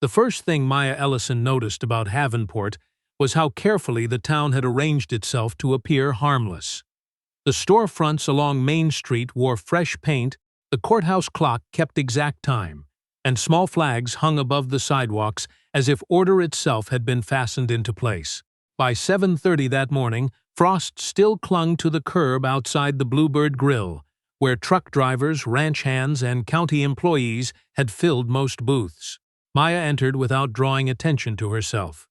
The first thing Maya Ellison noticed about Havenport was how carefully the town had arranged itself to appear harmless. The storefronts along Main Street wore fresh paint, the courthouse clock kept exact time, and small flags hung above the sidewalks as if order itself had been fastened into place. By 7:30 that morning, frost still clung to the curb outside the Bluebird Grill, where truck drivers, ranch hands, and county employees had filled most booths. Maya entered without drawing attention to herself.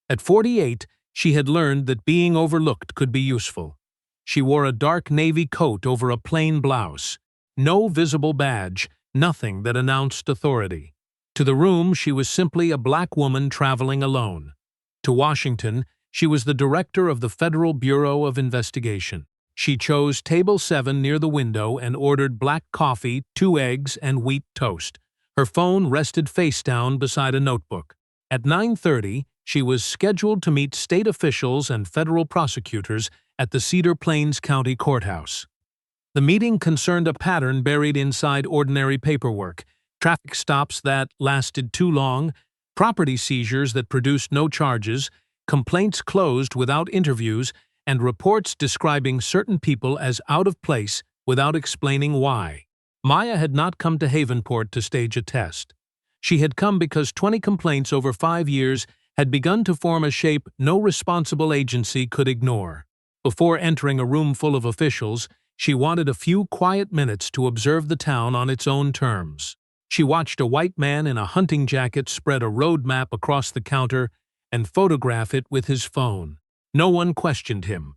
At 48, she had learned that being overlooked could be useful. She wore a dark navy coat over a plain blouse. No visible badge, nothing that announced authority. To the room, she was simply a black woman traveling alone. To Washington, she was the director of the Federal Bureau of Investigation. She chose table 7 near the window and ordered black coffee, 2 eggs, and wheat toast. Her phone rested face down beside a notebook. At 9:30, she was scheduled to meet state officials and federal prosecutors at the Cedar Plains County Courthouse. The meeting concerned a pattern buried inside ordinary paperwork: traffic stops that lasted too long, property seizures that produced no charges, complaints closed without interviews, and reports describing certain people as out of place without explaining why. Maya had not come to Havenport to stage a test. She had come because 20 complaints over 5 years had begun to form a shape no responsible agency could ignore. Before entering a room full of officials, she wanted a few quiet minutes to observe the town on its own terms. She watched a white man in a hunting jacket spread a road map across the counter and photograph it with his phone. No one questioned him.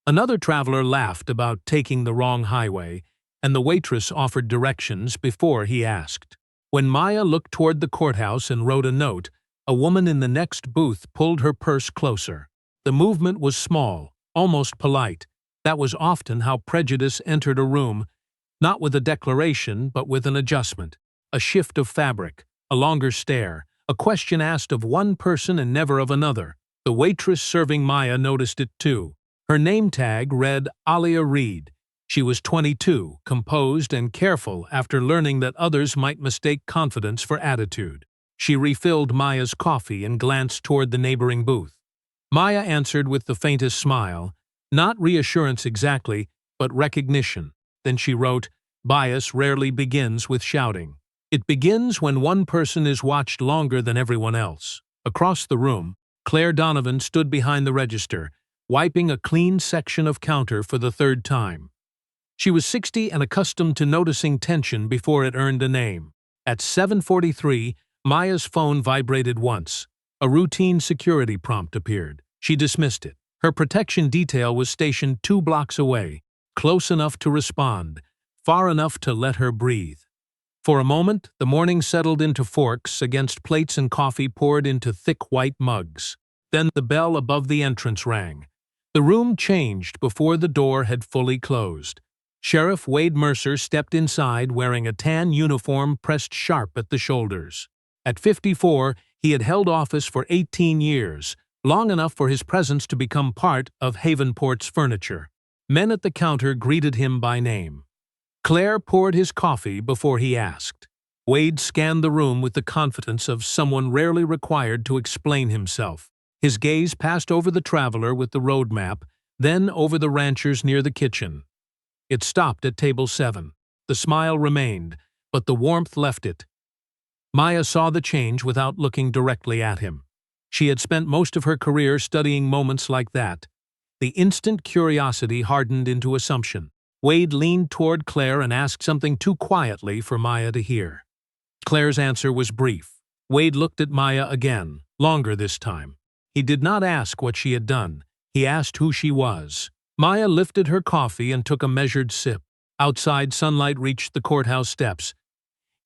Another traveler laughed about taking the wrong highway, and the waitress offered directions before he asked. When Maya looked toward the courthouse and wrote a note, a woman in the next booth pulled her purse closer. The movement was small, almost polite. That was often how prejudice entered a room, not with a declaration, but with an adjustment. A shift of fabric, a longer stare, a question asked of one person and never of another. The waitress serving Maya noticed it too. Her name tag read Alia Reed. She was 22, composed and careful after learning that others might mistake confidence for attitude. She refilled Maya's coffee and glanced toward the neighboring booth. Maya answered with the faintest smile, not reassurance exactly, but recognition. Then she wrote, "Bias rarely begins with shouting. It begins when one person is watched longer than everyone else." Across the room, Claire Donovan stood behind the register, wiping a clean section of counter for the 3rd time. She was 60 and accustomed to noticing tension before it earned a name. At 7:43, Maya's phone vibrated once. A routine security prompt appeared. She dismissed it. Her protection detail was stationed 2 blocks away, close enough to respond, far enough to let her breathe. For a moment, the morning settled into forks against plates and coffee poured into thick white mugs. Then the bell above the entrance rang. The room changed before the door had fully closed. Sheriff Wade Mercer stepped inside wearing a tan uniform pressed sharp at the shoulders. At 54, he had held office for 18 years, long enough for his presence to become part of Havenport's furniture. Men at the counter greeted him by name. Claire poured his coffee before he asked. Wade scanned the room with the confidence of someone rarely required to explain himself. His gaze passed over the traveler with the road map, then over the ranchers near the kitchen. It stopped at table 7. The smile remained, but the warmth left it. Maya saw the change without looking directly at him. She had spent most of her career studying moments like that. The instant curiosity hardened into assumption. Wade leaned toward Claire and asked something too quietly for Maya to hear. Claire's answer was brief. Wade looked at Maya again, longer this time. He did not ask what she had done. He asked who she was. Maya lifted her coffee and took a measured sip. Outside, sunlight reached the courthouse steps.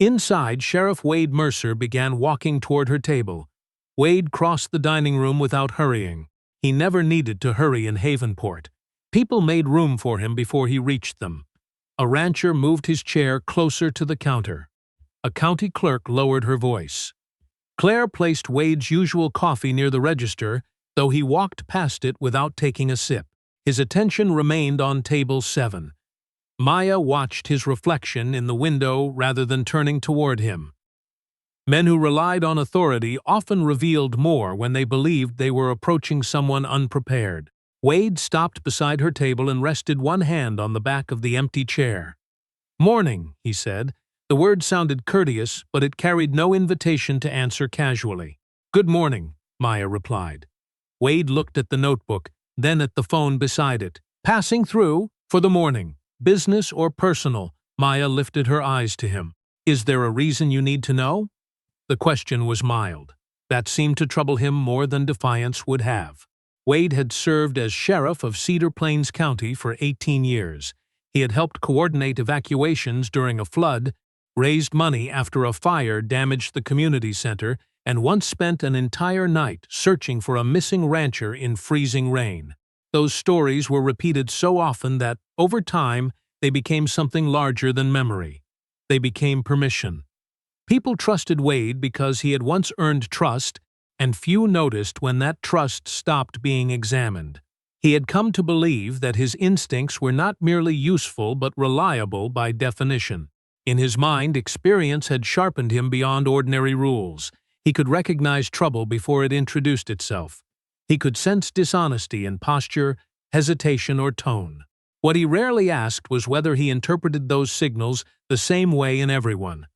Inside, Sheriff Wade Mercer began walking toward her table. Wade crossed the dining room without hurrying. He never needed to hurry in Havenport. People made room for him before he reached them. A rancher moved his chair closer to the counter. A county clerk lowered her voice. Claire placed Wade's usual coffee near the register, though he walked past it without taking a sip. His attention remained on table 7. Maya watched his reflection in the window rather than turning toward him. Men who relied on authority often revealed more when they believed they were approaching someone unprepared. Wade stopped beside her table and rested one hand on the back of the empty chair. "Morning," he said. The word sounded courteous, but it carried no invitation to answer casually. "Good morning," Maya replied. Wade looked at the notebook, then at the phone beside it. "Passing through for the morning. Business or personal?" Maya lifted her eyes to him. "Is there a reason you need to know?" The question was mild. That seemed to trouble him more than defiance would have. Wade had served as sheriff of Cedar Plains County for 18 years. He had helped coordinate evacuations during a flood, raised money after a fire damaged the community center, and once spent an entire night searching for a missing rancher in freezing rain. Those stories were repeated so often that, over time, they became something larger than memory. They became permission. People trusted Wade because he had once earned trust, and few noticed when that trust stopped being examined. He had come to believe that his instincts were not merely useful but reliable by definition. In his mind, experience had sharpened him beyond ordinary rules. He could recognize trouble before it introduced itself. He could sense dishonesty in posture, hesitation, or tone. What he rarely asked was whether he interpreted those signals the same way in everyone.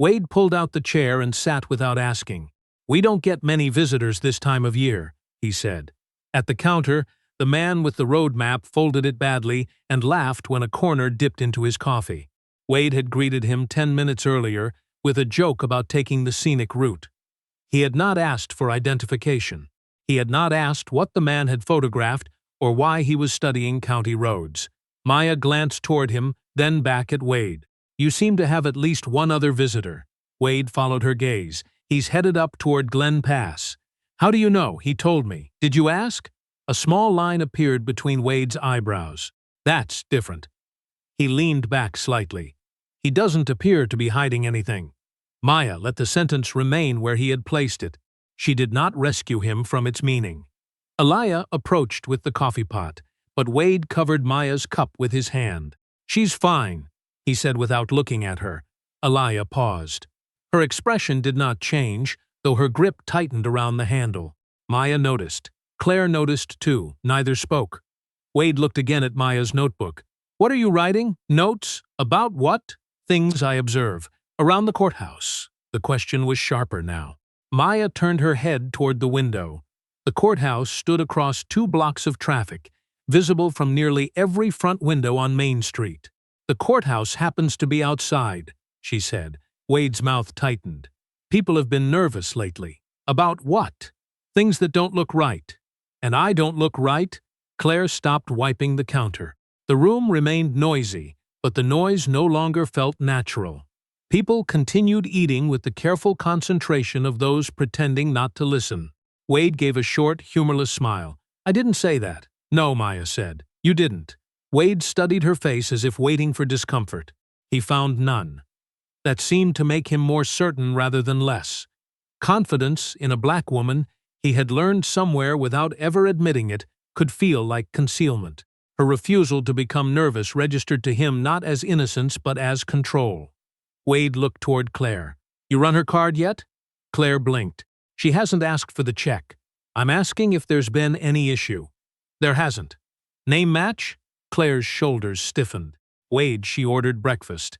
Wade pulled out the chair and sat without asking. "We don't get many visitors this time of year," he said. At the counter, the man with the road map folded it badly and laughed when a corner dipped into his coffee. Wade had greeted him 10 minutes earlier with a joke about taking the scenic route. He had not asked for identification. He had not asked what the man had photographed or why he was studying county roads. Maya glanced toward him, then back at Wade. "You seem to have at least one other visitor." Wade followed her gaze. "He's headed up toward Glen Pass." "How do you know? He told me." "Did you ask?" A small line appeared between Wade's eyebrows. "That's different." He leaned back slightly. "He doesn't appear to be hiding anything." Maya let the sentence remain where he had placed it. She did not rescue him from its meaning. Elia approached with the coffee pot, but Wade covered Maya's cup with his hand. "She's fine," he said without looking at her. Elia paused. Her expression did not change, though her grip tightened around the handle. Maya noticed. Claire noticed too. Neither spoke. Wade looked again at Maya's notebook. "What are you writing? Notes? About what?" "Things I observe. Around the courthouse." The question was sharper now. Maya turned her head toward the window. The courthouse stood across 2 blocks of traffic, visible from nearly every front window on Main Street. "The courthouse happens to be outside," she said. Wade's mouth tightened. "People have been nervous lately." "About what?" "Things that don't look right." "And I don't look right?" Claire stopped wiping the counter. The room remained noisy, but the noise no longer felt natural. People continued eating with the careful concentration of those pretending not to listen. Wade gave a short, humorless smile. "I didn't say that." "No," Maya said. "You didn't." Wade studied her face as if waiting for discomfort. He found none. That seemed to make him more certain rather than less. Confidence in a black woman, he had learned somewhere without ever admitting it, could feel like concealment. Her refusal to become nervous registered to him not as innocence but as control. Wade looked toward Claire. "You run her card yet?" Claire blinked. "She hasn't asked for the check. I'm asking if there's been any issue." "There hasn't." "Name match?" Claire's shoulders stiffened. "Wade, she ordered breakfast."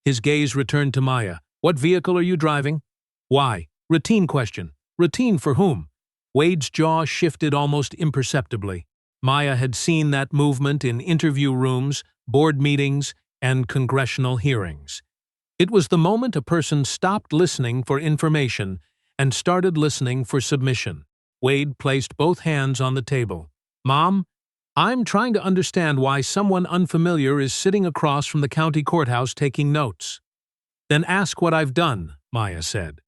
His gaze returned to Maya. "What vehicle are you driving?" "Why?" "Routine question." "Routine for whom?" Wade's jaw shifted almost imperceptibly. Maya had seen that movement in interview rooms, board meetings, and congressional hearings. It was the moment a person stopped listening for information and started listening for submission. Wade placed both hands on the table. "Mom, I'm trying to understand why someone unfamiliar is sitting across from the county courthouse taking notes." "Then ask what I've done," Maya said.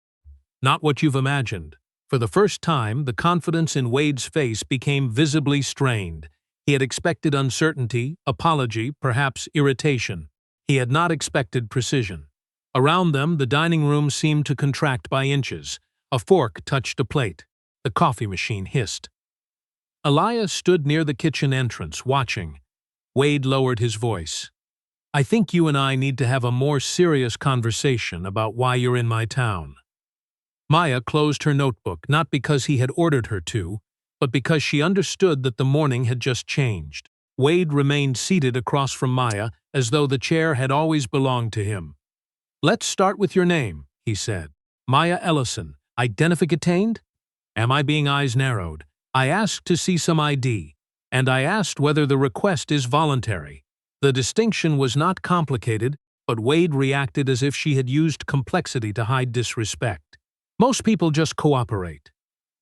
"Not what you've imagined." For the first time, the confidence in Wade's face became visibly strained. He had expected uncertainty, apology, perhaps irritation. He had not expected precision. Around them, the dining room seemed to contract by inches. A fork touched a plate. The coffee machine hissed. Elias stood near the kitchen entrance, watching. Wade lowered his voice. "I think you and I need to have a more serious conversation about why you're in my town." Maya closed her notebook, not because he had ordered her to, but because she understood that the morning had just changed. Wade remained seated across from Maya as though the chair had always belonged to him. "Let's start with your name," he said. "Maya Ellison. Identificated?" Am I being eyes narrowed? "I asked to see some ID, and I asked whether the request is voluntary." The distinction was not complicated, but Wade reacted as if she had used complexity to hide disrespect. Most people just cooperate.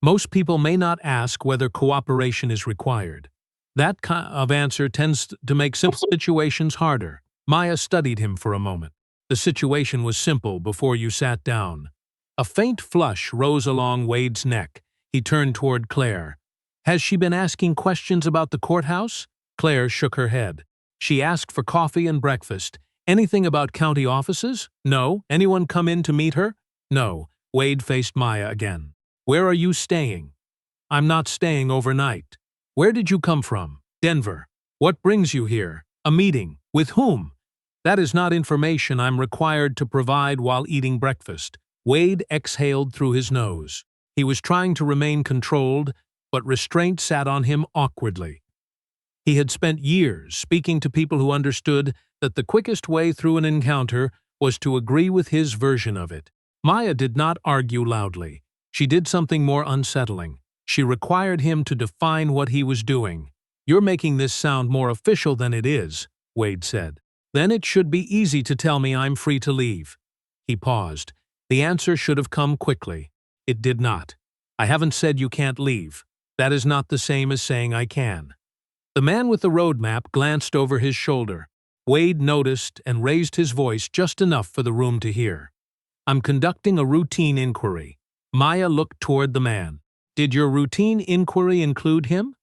Most people may not ask whether cooperation is required. That kind of answer tends to make simple situations harder. Maya studied him for a moment. The situation was simple before you sat down. A faint flush rose along Wade's neck. He turned toward Claire. "Has she been asking questions about the courthouse?" Claire shook her head. "She asked for coffee and breakfast. Anything about county offices? No. Anyone come in to meet her? No." Wade faced Maya again. "Where are you staying?" "I'm not staying overnight." "Where did you come from?" "Denver." "What brings you here?" "A meeting." "With whom?" "That is not information I'm required to provide while eating breakfast." Wade exhaled through his nose. He was trying to remain controlled, but restraint sat on him awkwardly. He had spent years speaking to people who understood that the quickest way through an encounter was to agree with his version of it. Maya did not argue loudly. She did something more unsettling. She required him to define what he was doing. "You're making this sound more official than it is," Wade said. "Then it should be easy to tell me I'm free to leave." He paused. The answer should have come quickly. It did not. "I haven't said you can't leave. That is not the same as saying I can." The man with the roadmap glanced over his shoulder. Wade noticed and raised his voice just enough for the room to hear. "I'm conducting a routine inquiry." Maya looked toward the man. "Did your routine inquiry include him?"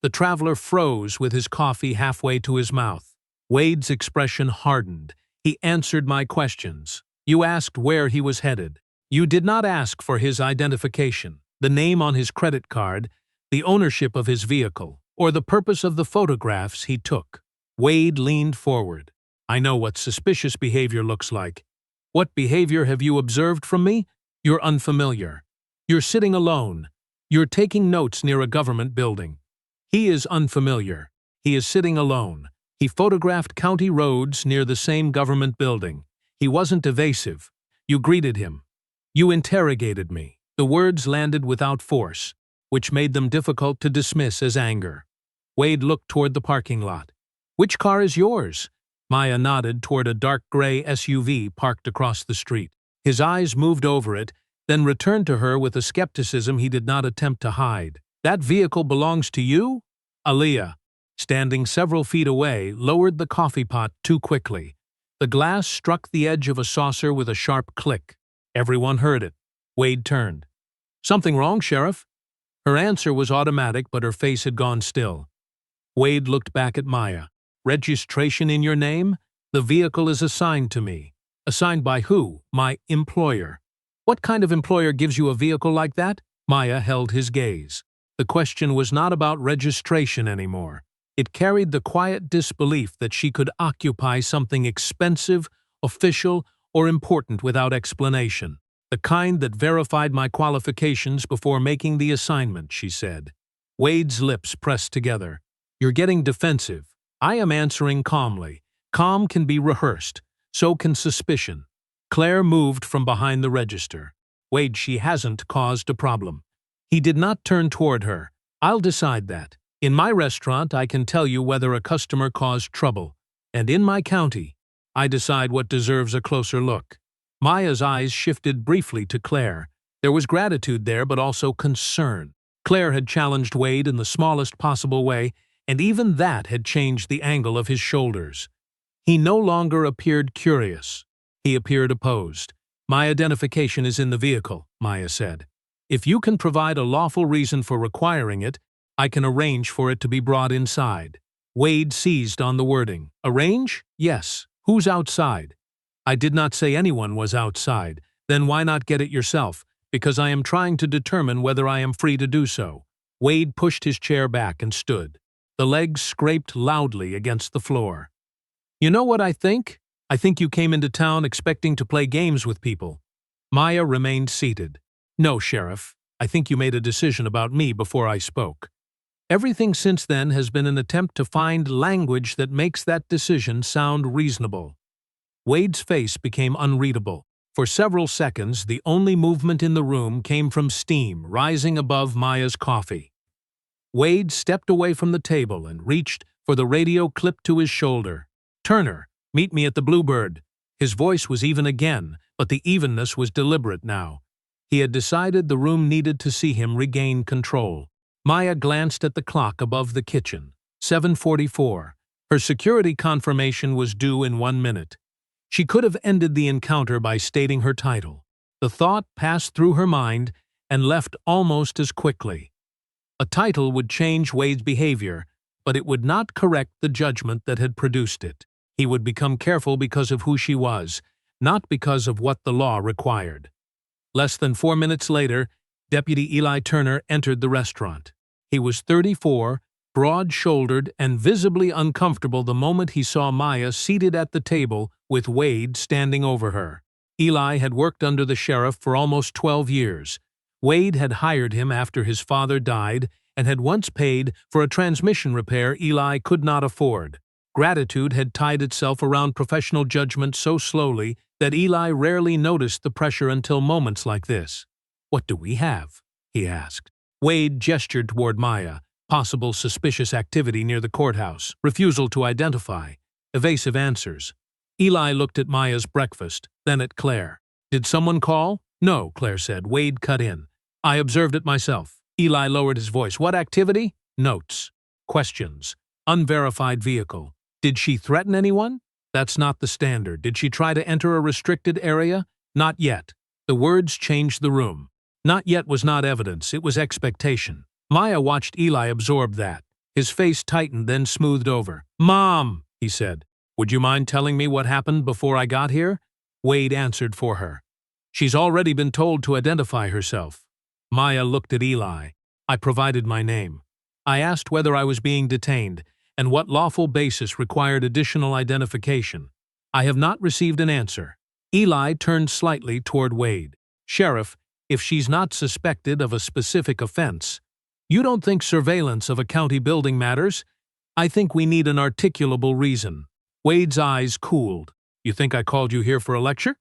The traveler froze with his coffee halfway to his mouth. Wade's expression hardened. "He answered my questions. You asked where he was headed. You did not ask for his identification, the name on his credit card, the ownership of his vehicle, or the purpose of the photographs he took." Wade leaned forward. "I know what suspicious behavior looks like." "What behavior have you observed from me?" "You're unfamiliar. You're sitting alone. You're taking notes near a government building." "He is unfamiliar. He is sitting alone. He photographed county roads near the same government building. He wasn't evasive. You greeted him. You interrogated me." The words landed without force, which made them difficult to dismiss as anger. Wade looked toward the parking lot. "Which car is yours?" Maya nodded toward a dark gray SUV parked across the street. His eyes moved over it, then returned to her with a skepticism he did not attempt to hide. "That vehicle belongs to you?" Aaliyah, standing several feet away, lowered the coffee pot too quickly. The glass struck the edge of a saucer with a sharp click. Everyone heard it. Wade turned. "Something wrong, Sheriff?" Her answer was automatic, but her face had gone still. Wade looked back at Maya. "Registration in your name? The vehicle is assigned to me." "Assigned by who?" "My employer." "What kind of employer gives you a vehicle like that?" Maya held his gaze. The question was not about registration anymore. It carried the quiet disbelief that she could occupy something expensive, official, or important without explanation. "The kind that verified my qualifications before making the assignment," she said. Wade's lips pressed together. "You're getting defensive. I am answering calmly. Calm can be rehearsed. So can suspicion." Claire moved from behind the register. "Wade, she hasn't caused a problem." He did not turn toward her. "I'll decide that. In my restaurant, I can tell you whether a customer caused trouble. And in my county, I decide what deserves a closer look." Maya's eyes shifted briefly to Claire. There was gratitude there, but also concern. Claire had challenged Wade in the smallest possible way, and even that had changed the angle of his shoulders. He no longer appeared curious. He appeared opposed. "My identification is in the vehicle," Maya said. "If you can provide a lawful reason for requiring it, I can arrange for it to be brought inside." Wade seized on the wording. "Arrange? Yes. Who's outside?" "I did not say anyone was outside. Then why not get it yourself?" "Because I am trying to determine whether I am free to do so." Wade pushed his chair back and stood. The legs scraped loudly against the floor. "You know what I think? I think you came into town expecting to play games with people." Maya remained seated. No, Sheriff. I think you made a decision about me before I spoke. Everything since then has been an attempt to find language that makes that decision sound reasonable. Wade's face became unreadable. For several seconds, the only movement in the room came from steam rising above Maya's coffee. Wade stepped away from the table and reached for the radio clipped to his shoulder. "Turner, meet me at the Bluebird." His voice was even again, but the evenness was deliberate now. He had decided the room needed to see him regain control. Maya glanced at the clock above the kitchen. 7:44. Her security confirmation was due in 1 minute. She could have ended the encounter by stating her title. The thought passed through her mind and left almost as quickly. A title would change Wade's behavior, but it would not correct the judgment that had produced it. He would become careful because of who she was, not because of what the law required. Less than 4 minutes later, Deputy Eli Turner entered the restaurant. He was 34, broad-shouldered, and visibly uncomfortable the moment he saw Maya seated at the table with Wade standing over her. Eli had worked under the sheriff for almost 12 years. Wade had hired him after his father died and had once paid for a transmission repair Eli could not afford. Gratitude had tied itself around professional judgment so slowly that Eli rarely noticed the pressure until moments like this. "What do we have?" he asked. Wade gestured toward Maya. Possible suspicious activity near the courthouse. Refusal to identify. Evasive answers. Eli looked at Maya's breakfast, then at Claire. "Did someone call?" "No," Claire said. Wade cut in. "I observed it myself." Eli lowered his voice. "What activity?" "Notes. Questions. Unverified vehicle. Did she threaten anyone?" "That's not the standard. Did she try to enter a restricted area?" "Not yet." The words changed the room. Not yet was not evidence, it was expectation. Maya watched Eli absorb that. His face tightened, then smoothed over. "Mom," he said, "would you mind telling me what happened before I got here?" Wade answered for her. "She's already been told to identify herself." Maya looked at Eli. "I provided my name. I asked whether I was being detained, and what lawful basis required additional identification. I have not received an answer." Eli turned slightly toward Wade. "Sheriff, if she's not suspected of a specific offense, you don't think surveillance of a county building matters? I think we need an articulable reason." Wade's eyes cooled. "You think I called you here for a lecture?"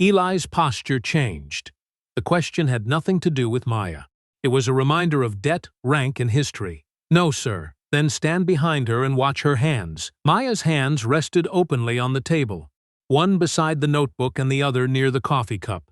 Eli's posture changed. The question had nothing to do with Maya. It was a reminder of debt, rank, and history. "No, sir." "Then stand behind her and watch her hands." Maya's hands rested openly on the table, one beside the notebook and the other near the coffee cup.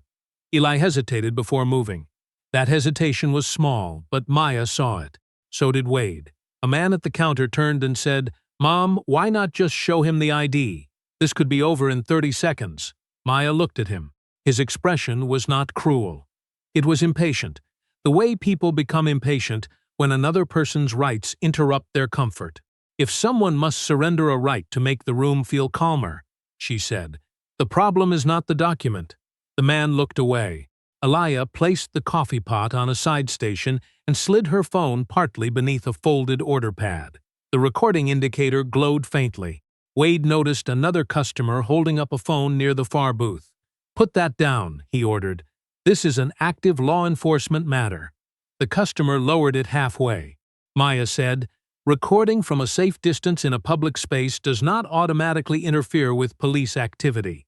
Eli hesitated before moving. That hesitation was small, but Maya saw it. So did Wade. A man at the counter turned and said, "Mom, why not just show him the ID? This could be over in 30 seconds. Maya looked at him. His expression was not cruel. It was impatient. The way people become impatient when another person's rights interrupt their comfort. "If someone must surrender a right to make the room feel calmer," she said, "the problem is not the document." The man looked away. Elia placed the coffee pot on a side station and slid her phone partly beneath a folded order pad. The recording indicator glowed faintly. Wade noticed another customer holding up a phone near the far booth. "Put that down," he ordered. "This is an active law enforcement matter." The customer lowered it halfway. Maya said, "Recording from a safe distance in a public space does not automatically interfere with police activity."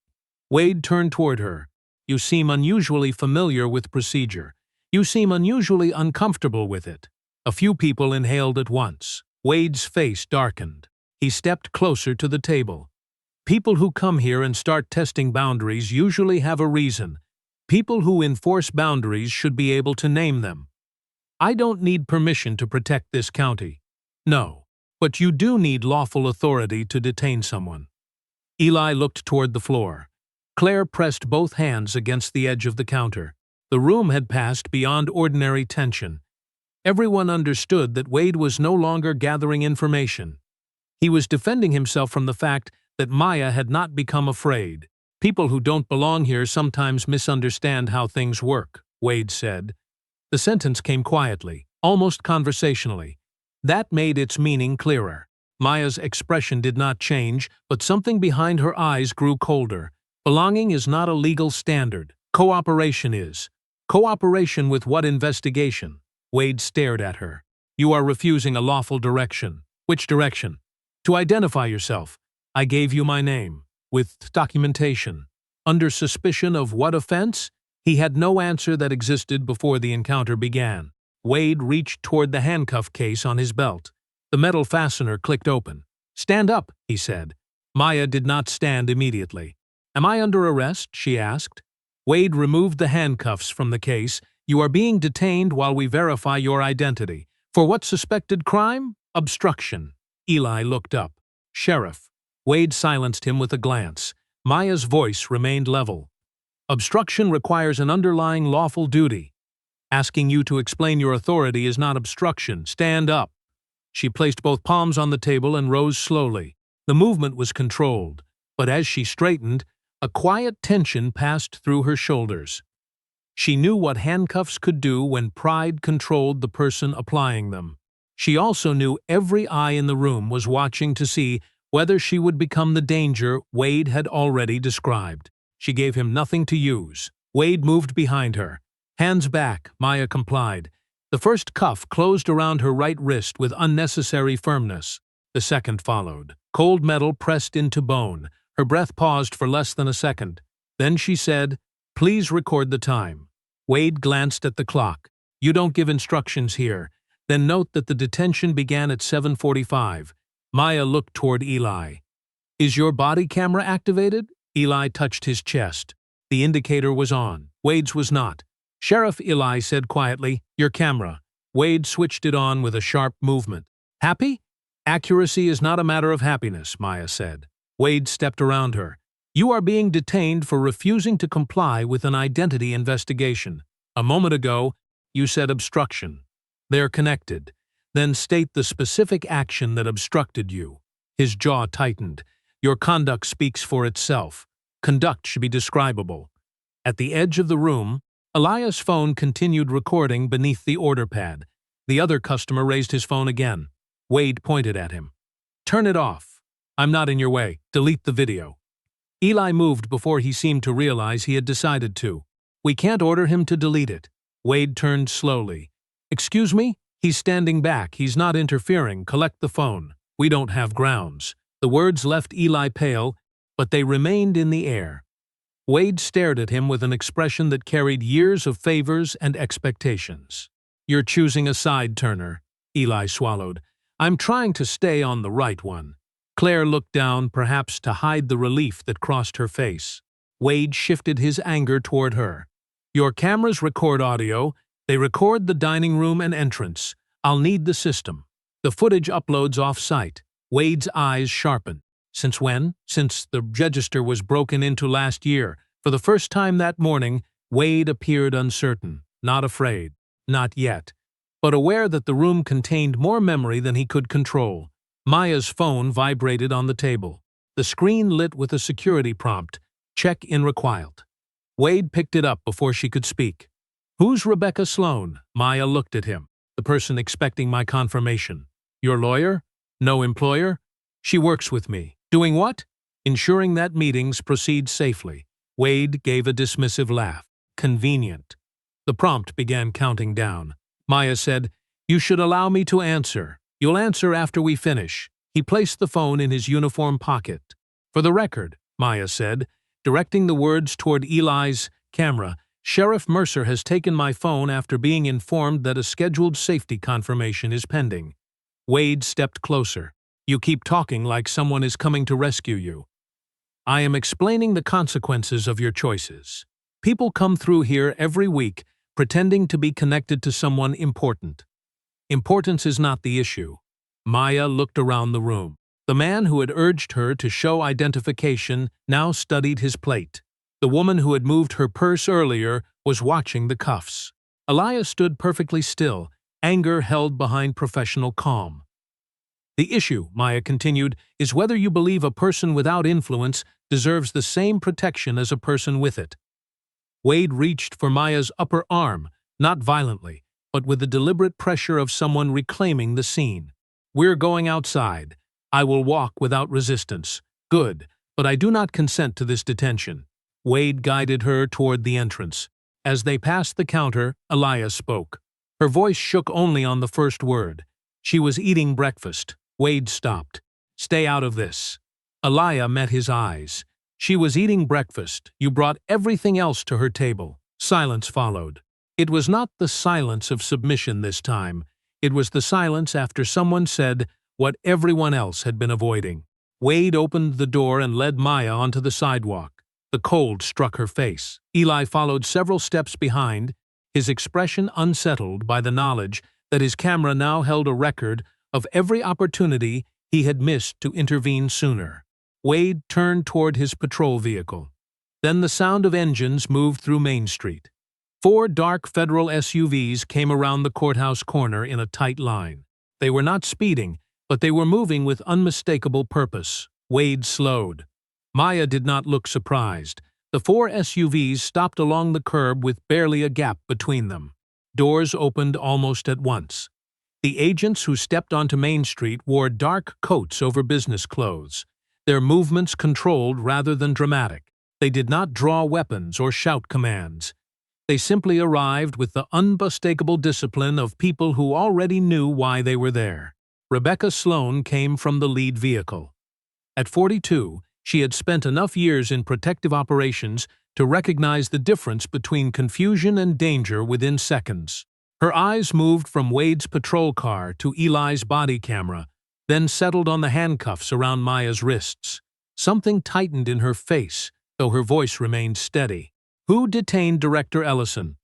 Wade turned toward her. "You seem unusually familiar with procedure. You seem unusually uncomfortable with it." A few people inhaled at once. Wade's face darkened. He stepped closer to the table. "People who come here and start testing boundaries usually have a reason. People who enforce boundaries should be able to name them. I don't need permission to protect this county." "No, but you do need lawful authority to detain someone." Eli looked toward the floor. Claire pressed both hands against the edge of the counter. The room had passed beyond ordinary tension. Everyone understood that Wade was no longer gathering information. He was defending himself from the fact that Maya had not become afraid. "People who don't belong here sometimes misunderstand how things work," Wade said. The sentence came quietly, almost conversationally. That made its meaning clearer. Maya's expression did not change, but something behind her eyes grew colder. "Belonging is not a legal standard. Cooperation is." Cooperation with what investigation? Wade stared at her. You are refusing a lawful direction. Which direction? To identify yourself. I gave you my name. With documentation. Under suspicion of what offense? He had no answer that existed before the encounter began. Wade reached toward the handcuff case on his belt. The metal fastener clicked open. Stand up, he said. Maya did not stand immediately. Am I under arrest? She asked. Wade removed the handcuffs from the case. You are being detained while we verify your identity. For what suspected crime? Obstruction. Eli looked up. Sheriff. Wade silenced him with a glance. Maya's voice remained level. Obstruction requires an underlying lawful duty. Asking you to explain your authority is not obstruction. Stand up. She placed both palms on the table and rose slowly. The movement was controlled, but as she straightened, a quiet tension passed through her shoulders. She knew what handcuffs could do when pride controlled the person applying them. She also knew every eye in the room was watching to see whether she would become the danger Wade had already described. She gave him nothing to use. Wade moved behind her. Hands back, Maya complied. The first cuff closed around her right wrist with unnecessary firmness. The second followed. Cold metal pressed into bone. Her breath paused for less than a second. Then she said, "Please record the time." Wade glanced at the clock. "You don't give instructions here." Then note that the detention began at 7:45. Maya looked toward Eli. "Is your body camera activated?" Eli touched his chest. The indicator was on. Wade's was not. "Sheriff," Eli said quietly, "your camera." Wade switched it on with a sharp movement. "Happy?" "Accuracy is not a matter of happiness," Maya said. Wade stepped around her. "You are being detained for refusing to comply with an identity investigation. A moment ago, you said obstruction. They're connected. Then state the specific action that obstructed you." His jaw tightened. "Your conduct speaks for itself. Conduct should be describable." At the edge of the room, Elias' phone continued recording beneath the order pad. The other customer raised his phone again. Wade pointed at him. "Turn it off. I'm not in your way. Delete the video." Eli moved before he seemed to realize he had decided to. "We can't order him to delete it." Wade turned slowly. "Excuse me? He's standing back. He's not interfering. Collect the phone. We don't have grounds." The words left Eli pale, but they remained in the air. Wade stared at him with an expression that carried years of favors and expectations. "You're choosing a side, Turner." Eli swallowed. "I'm trying to stay on the right one." Claire looked down, perhaps to hide the relief that crossed her face. Wade shifted his anger toward her. "Your cameras record audio. They record the dining room and entrance. I'll need the system. The footage uploads off-site." Wade's eyes sharpened. "Since when?" "Since the register was broken into last year." For the first time that morning, Wade appeared uncertain, not afraid. Not yet. But aware that the room contained more memory than he could control. Maya's phone vibrated on the table. The screen lit with a security prompt. "Check in required." Wade picked it up before she could speak. "Who's Rebecca Sloan?" Maya looked at him. "The person expecting my confirmation." "Your lawyer?" "No employer." "She works with me." "Doing what?" "Ensuring that meetings proceed safely." Wade gave a dismissive laugh. "Convenient." The prompt began counting down. Maya said, "You should allow me to answer." "You'll answer after we finish." He placed the phone in his uniform pocket. "For the record," Maya said, directing the words toward Eli's camera, "Sheriff Mercer has taken my phone after being informed that a scheduled safety confirmation is pending." Wade stepped closer. "You keep talking like someone is coming to rescue you." "I am explaining the consequences of your choices. People come through here every week pretending to be connected to someone important. Importance is not the issue." Maya looked around the room. The man who had urged her to show identification now studied his plate. The woman who had moved her purse earlier was watching the cuffs. Elias stood perfectly still, anger held behind professional calm. "The issue," Maya continued, "is whether you believe a person without influence deserves the same protection as a person with it." Wade reached for Maya's upper arm, not violently, but with the deliberate pressure of someone reclaiming the scene. "We're going outside. I will walk without resistance." "Good, but I do not consent to this detention." Wade guided her toward the entrance. As they passed the counter, Elia spoke. Her voice shook only on the first word. She was eating breakfast. Wade stopped. "Stay out of this." Elia met his eyes. "She was eating breakfast. You brought everything else to her table." Silence followed. It was not the silence of submission this time. It was the silence after someone said what everyone else had been avoiding. Wade opened the door and led Maya onto the sidewalk. The cold struck her face. Eli followed several steps behind, his expression unsettled by the knowledge that his camera now held a record of every opportunity he had missed to intervene sooner. Wade turned toward his patrol vehicle. Then the sound of engines moved through Main Street. 4 dark federal SUVs came around the courthouse corner in a tight line. They were not speeding, but they were moving with unmistakable purpose. Wade slowed. Maya did not look surprised. The 4 SUVs stopped along the curb with barely a gap between them. Doors opened almost at once. The agents who stepped onto Main Street wore dark coats over business clothes, their movements controlled rather than dramatic. They did not draw weapons or shout commands. They simply arrived with the unmistakable discipline of people who already knew why they were there. Rebecca Sloan came from the lead vehicle. At 42, she had spent enough years in protective operations to recognize the difference between confusion and danger within seconds. Her eyes moved from Wade's patrol car to Eli's body camera, then settled on the handcuffs around Maya's wrists. Something tightened in her face, though her voice remained steady. "Who detained Director Ellison?"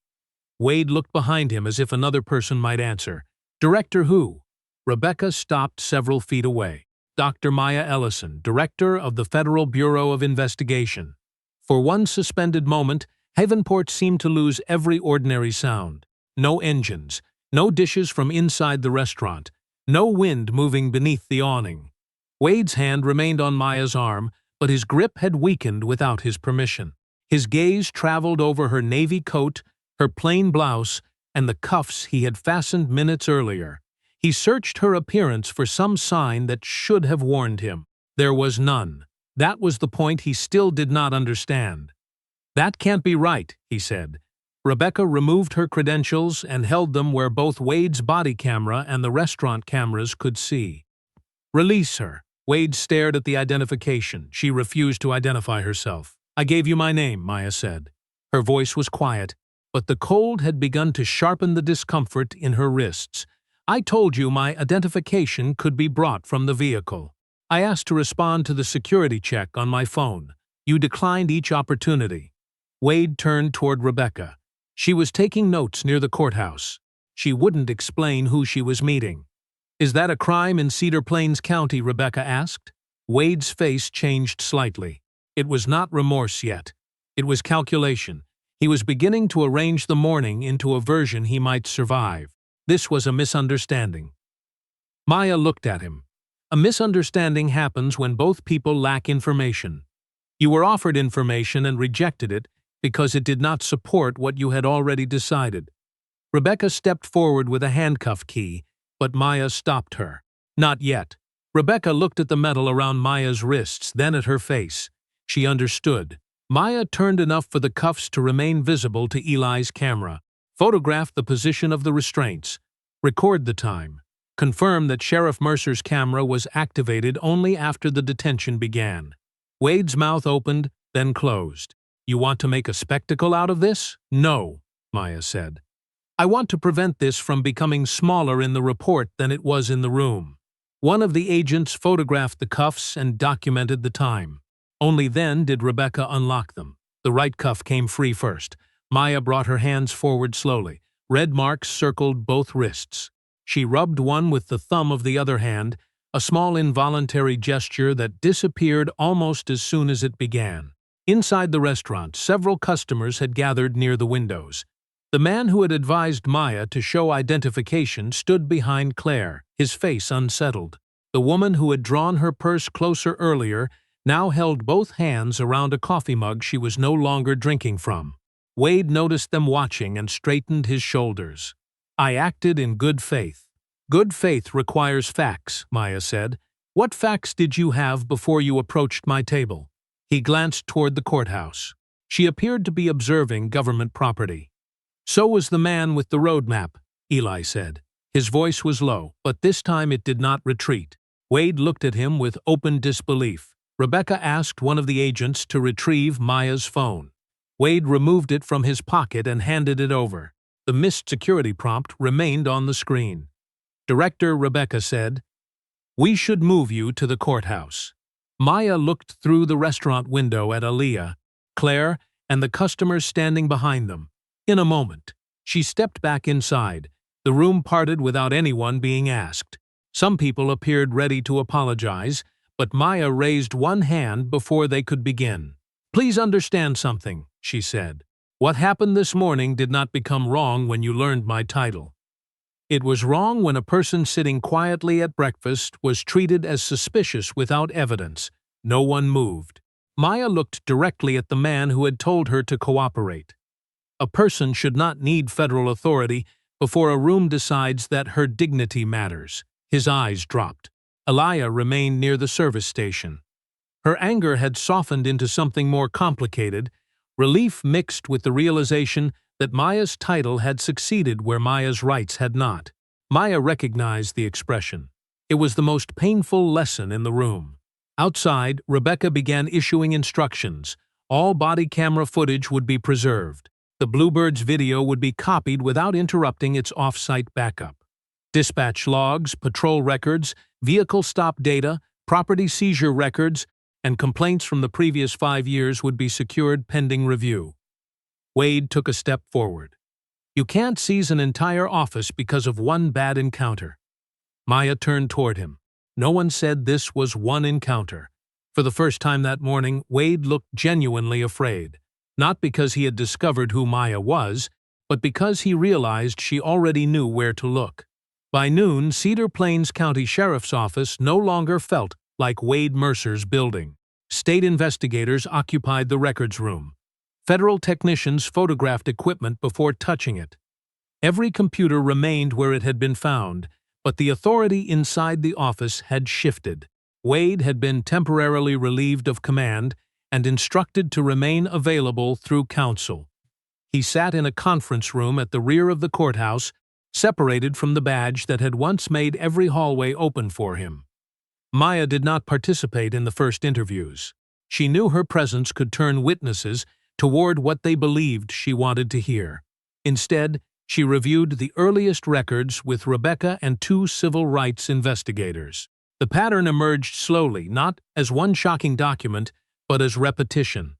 Wade looked behind him as if another person might answer. "Director who?" Rebecca stopped several feet away. "Dr. Maya Ellison, Director of the Federal Bureau of Investigation." For one suspended moment, Havenport seemed to lose every ordinary sound. No engines, no dishes from inside the restaurant, no wind moving beneath the awning. Wade's hand remained on Maya's arm, but his grip had weakened without his permission. His gaze traveled over her navy coat, her plain blouse, and the cuffs he had fastened minutes earlier. He searched her appearance for some sign that should have warned him. There was none. That was the point he still did not understand. "That can't be right," he said. Rebecca removed her credentials and held them where both Wade's body camera and the restaurant cameras could see. "Release her." Wade stared at the identification. She refused to identify herself. "I gave you my name," Maya said. Her voice was quiet, but the cold had begun to sharpen the discomfort in her wrists. "I told you my identification could be brought from the vehicle. I asked to respond to the security check on my phone. You declined each opportunity." Wade turned toward Rebecca. She was taking notes near the courthouse. She wouldn't explain who she was meeting. "Is that a crime in Cedar Plains County?" Rebecca asked. Wade's face changed slightly. It was not remorse yet. It was calculation. He was beginning to arrange the morning into a version he might survive. This was a misunderstanding. Maya looked at him. A misunderstanding happens when both people lack information. You were offered information and rejected it because it did not support what you had already decided. Rebecca stepped forward with a handcuff key, but Maya stopped her. "Not yet." Rebecca looked at the metal around Maya's wrists, then at her face. She understood. Maya turned enough for the cuffs to remain visible to Eli's camera. Photograph the position of the restraints. Record the time. Confirm that Sheriff Mercer's camera was activated only after the detention began. Wade's mouth opened, then closed. "You want to make a spectacle out of this?" "No," Maya said. "I want to prevent this from becoming smaller in the report than it was in the room." One of the agents photographed the cuffs and documented the time. Only then did Rebecca unlock them. The right cuff came free first. Maya brought her hands forward slowly. Red marks circled both wrists. She rubbed one with the thumb of the other hand, a small involuntary gesture that disappeared almost as soon as it began. Inside the restaurant, several customers had gathered near the windows. The man who had advised Maya to show identification stood behind Claire, his face unsettled. The woman who had drawn her purse closer earlier now held both hands around a coffee mug she was no longer drinking from. Wade noticed them watching and straightened his shoulders. "I acted in good faith." "Good faith requires facts," Maya said. "What facts did you have before you approached my table?" He glanced toward the courthouse. She appeared to be observing government property. "So was the man with the road map," Eli said. His voice was low, but this time it did not retreat. Wade looked at him with open disbelief. Rebecca asked one of the agents to retrieve Maya's phone. Wade removed it from his pocket and handed it over. The missed security prompt remained on the screen. Director Rebecca said, "We should move you to the courthouse." Maya looked through the restaurant window at Aaliyah, Claire, and the customers standing behind them. In a moment, she stepped back inside. The room parted without anyone being asked. Some people appeared ready to apologize, but Maya raised one hand before they could begin. "Please understand something," she said. "What happened this morning did not become wrong when you learned my title. It was wrong when a person sitting quietly at breakfast was treated as suspicious without evidence." No one moved. Maya looked directly at the man who had told her to cooperate. A person should not need federal authority before a room decides that her dignity matters. His eyes dropped. Aaliyah remained near the service station. Her anger had softened into something more complicated, relief mixed with the realization that Maya's title had succeeded where Maya's rights had not. Maya recognized the expression. It was the most painful lesson in the room. Outside, Rebecca began issuing instructions. All body camera footage would be preserved. The Bluebird's video would be copied without interrupting its off-site backup. Dispatch logs, patrol records, vehicle stop data, property seizure records, and complaints from the previous 5 years would be secured pending review. Wade took a step forward. "You can't seize an entire office because of one bad encounter." Maya turned toward him. No one said this was one encounter. For the first time that morning, Wade looked genuinely afraid. Not because he had discovered who Maya was, but because he realized she already knew where to look. By noon, Cedar Plains County Sheriff's Office no longer felt like Wade Mercer's building. State investigators occupied the records room. Federal technicians photographed equipment before touching it. Every computer remained where it had been found, but the authority inside the office had shifted. Wade had been temporarily relieved of command and instructed to remain available through counsel. He sat in a conference room at the rear of the courthouse, separated from the badge that had once made every hallway open for him. Maya did not participate in the first interviews. She knew her presence could turn witnesses toward what they believed she wanted to hear. Instead, she reviewed the earliest records with Rebecca and 2 civil rights investigators. The pattern emerged slowly, not as one shocking document, but as repetition.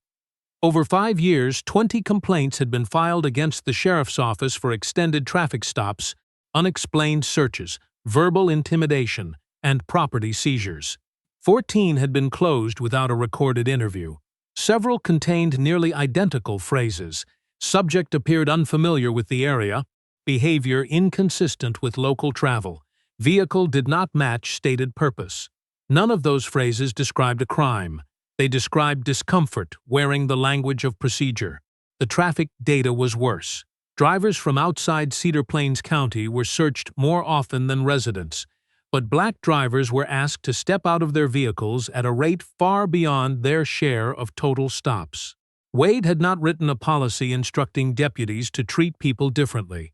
Over 5 years, 20 complaints had been filed against the sheriff's office for extended traffic stops, unexplained searches, verbal intimidation, and property seizures. 14 had been closed without a recorded interview. Several contained nearly identical phrases. Subject appeared unfamiliar with the area, behavior inconsistent with local travel, vehicle did not match stated purpose. None of those phrases described a crime. They described discomfort, wearing the language of procedure. The traffic data was worse. Drivers from outside Cedar Plains County were searched more often than residents, but black drivers were asked to step out of their vehicles at a rate far beyond their share of total stops. Wade had not written a policy instructing deputies to treat people differently.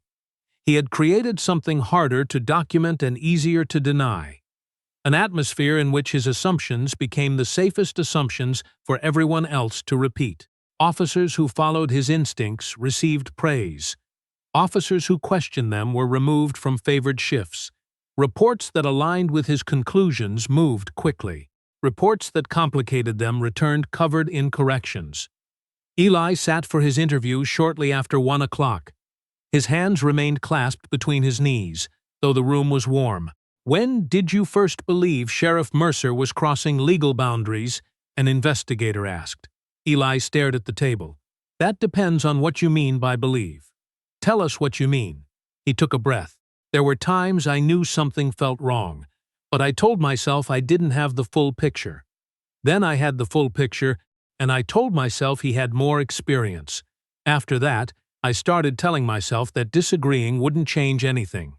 He had created something harder to document and easier to deny. An atmosphere in which his assumptions became the safest assumptions for everyone else to repeat. Officers who followed his instincts received praise. Officers who questioned them were removed from favored shifts. Reports that aligned with his conclusions moved quickly. Reports that complicated them returned covered in corrections. Eli sat for his interview shortly after 1 o'clock. His hands remained clasped between his knees, though the room was warm. "When did you first believe Sheriff Mercer was crossing legal boundaries?" an investigator asked. Eli stared at the table. "That depends on what you mean by believe." "Tell us what you mean." He took a breath. "There were times I knew something felt wrong, but I told myself I didn't have the full picture. Then I had the full picture, and I told myself he had more experience. After that, I started telling myself that disagreeing wouldn't change anything."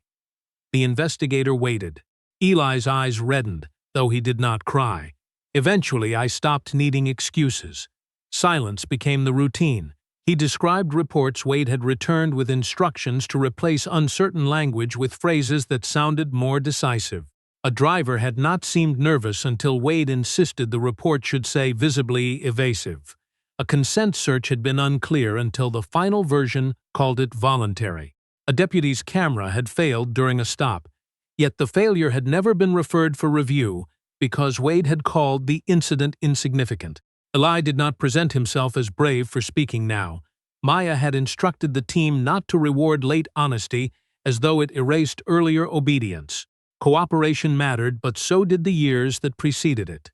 The investigator waited. Eli's eyes reddened, though he did not cry. "Eventually, I stopped needing excuses. Silence became the routine." He described reports Wade had returned with instructions to replace uncertain language with phrases that sounded more decisive. A driver had not seemed nervous until Wade insisted the report should say visibly evasive. A consent search had been unclear until the final version called it voluntary. A deputy's camera had failed during a stop, yet the failure had never been referred for review because Wade had called the incident insignificant. Eli did not present himself as brave for speaking now. Maya had instructed the team not to reward late honesty as though it erased earlier obedience. Cooperation mattered, but so did the years that preceded it.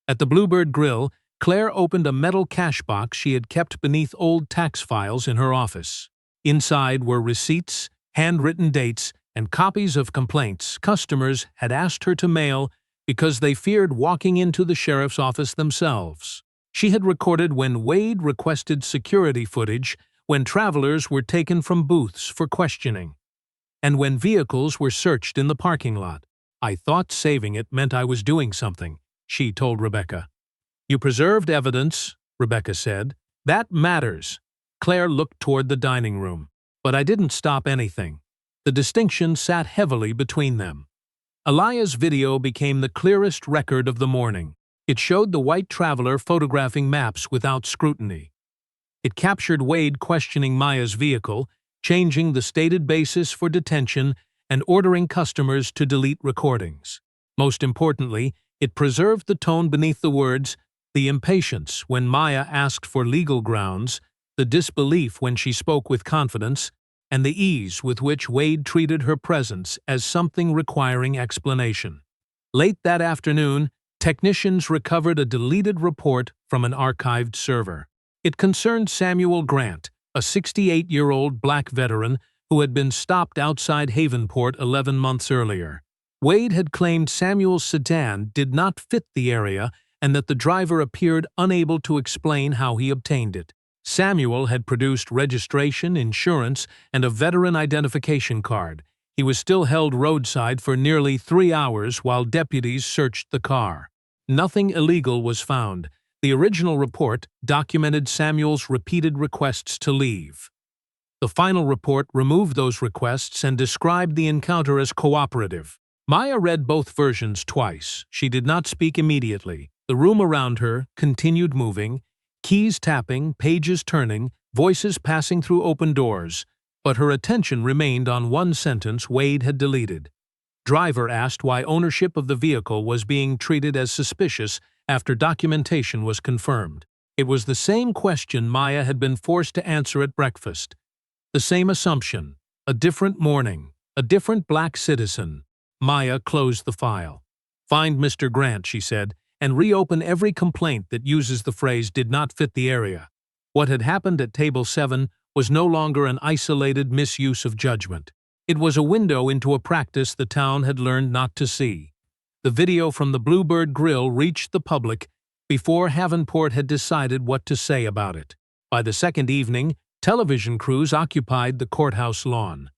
At the Bluebird Grill, Claire opened a metal cash box she had kept beneath old tax files in her office. Inside were receipts, handwritten dates, and copies of complaints customers had asked her to mail because they feared walking into the sheriff's office themselves. She had recorded when Wade requested security footage, when travelers were taken from booths for questioning, and when vehicles were searched in the parking lot. "I thought saving it meant I was doing something," she told Rebecca. "You preserved evidence," Rebecca said. "That matters." Claire looked toward the dining room. "But I didn't stop anything." The distinction sat heavily between them. Elia's video became the clearest record of the morning. It showed the white traveler photographing maps without scrutiny. It captured Wade questioning Maya's vehicle, changing the stated basis for detention, and ordering customers to delete recordings. Most importantly, it preserved the tone beneath the words, the impatience when Maya asked for legal grounds, the disbelief when she spoke with confidence, and the ease with which Wade treated her presence as something requiring explanation. Late that afternoon, technicians recovered a deleted report from an archived server. It concerned Samuel Grant, a 68-year-old black veteran who had been stopped outside Havenport 11 months earlier. Wade had claimed Samuel's sedan did not fit the area and that the driver appeared unable to explain how he obtained it. Samuel had produced registration, insurance, and a veteran identification card. He was still held roadside for nearly 3 hours while deputies searched the car. Nothing illegal was found. The original report documented Samuel's repeated requests to leave. The final report removed those requests and described the encounter as cooperative. Maya read both versions twice. She did not speak immediately. The room around her continued moving, keys tapping, pages turning, voices passing through open doors, but her attention remained on one sentence Wade had deleted. Driver asked why ownership of the vehicle was being treated as suspicious after documentation was confirmed. It was the same question Maya had been forced to answer at breakfast. The same assumption. A different morning. A different black citizen. Maya closed the file. "Find Mr. Grant," she said, "and reopen every complaint that uses the phrase did not fit the area." What had happened at Table 7 was no longer an isolated misuse of judgment. It was a window into a practice the town had learned not to see. The video from the Bluebird Grill reached the public before Havenport had decided what to say about it. By the second evening, television crews occupied the courthouse lawn.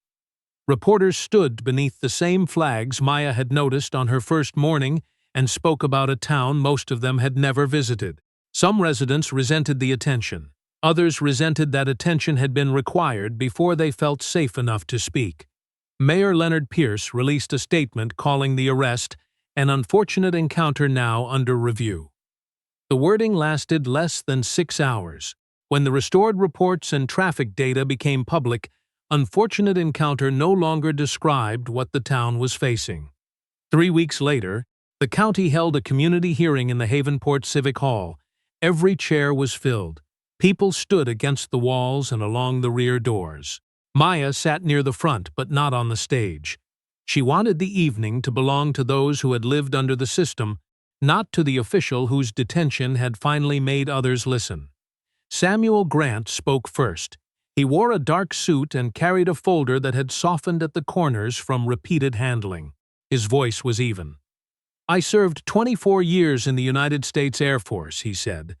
Reporters stood beneath the same flags Maya had noticed on her first morning and spoke about a town most of them had never visited. Some residents resented the attention. Others resented that attention had been required before they felt safe enough to speak. Mayor Leonard Pierce released a statement calling the arrest an unfortunate encounter now under review. The wording lasted less than 6 hours. When the restored reports and traffic data became public, unfortunate encounter no longer described what the town was facing. 3 weeks later, the county held a community hearing in the Havenport Civic Hall. Every chair was filled. People stood against the walls and along the rear doors. Maya sat near the front, but not on the stage. She wanted the evening to belong to those who had lived under the system, not to the official whose detention had finally made others listen. Samuel Grant spoke first. He wore a dark suit and carried a folder that had softened at the corners from repeated handling. His voice was even. "I served 24 years in the United States Air Force," he said.